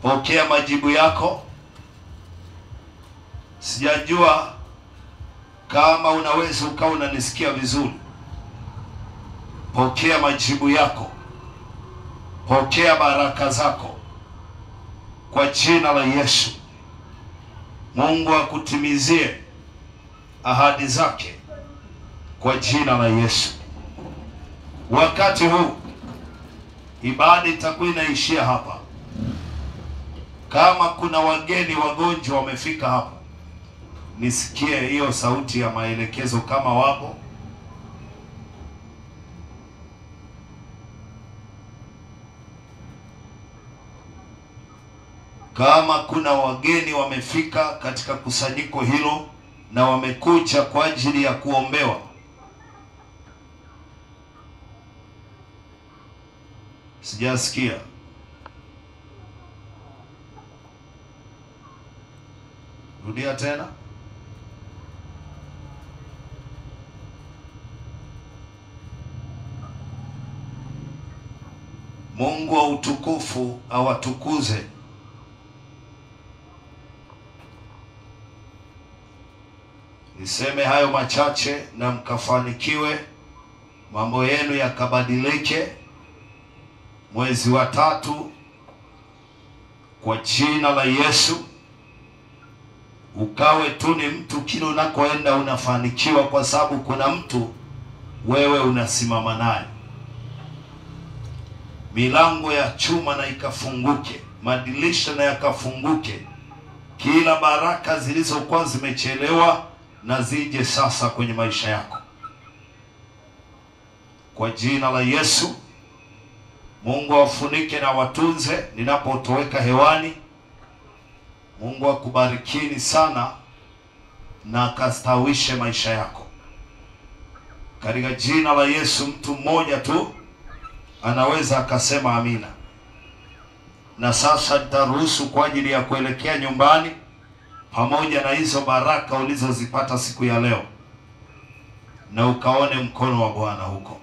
Pokea majibu yako. Sijajua kama unaweza ukawa unanisikia vizuri. Pokea majibu yako. Pokea baraka zako kwa jina la Yesu. Mungu akutimizie ahadi zake kwa jina la Yesu. Wakati huu ibada itakuwa inaishia hapa. Kama kuna wageni wagonjwa wamefika hapa, nisikie hiyo sauti ya maelekezo kama wapo. Kama kuna wageni wamefika katika kusanyiko hilo na wamekuja kwa ajili ya kuombewa, sijasikia. Rudia tena. Mungu wa utukufu awatukuze. Niseme hayo machache na mkafanikiwe, mambo yenu yakabadilike mwezi wa 3 kwa jina la Yesu. Ukawe tu ni mtu kila unakoenda unafanikiwa, kwa sababu kuna mtu wewe unasimama naye. Milango ya chuma na ikafunguke, madirisha na yakafunguke, kila baraka zilizokuwa zimechelewa na zije sasa kwenye maisha yako kwa jina la Yesu. Mungu awafunike na watunze ninapotoweka hewani. Mungu akubarikini sana na akastawishe maisha yako katika jina la Yesu. Mtu mmoja tu anaweza akasema amina. Na sasa nitaruhusu kwa ajili ya kuelekea nyumbani pamoja na hizo baraka ulizozipata siku ya leo, na ukaone mkono wa Bwana huko.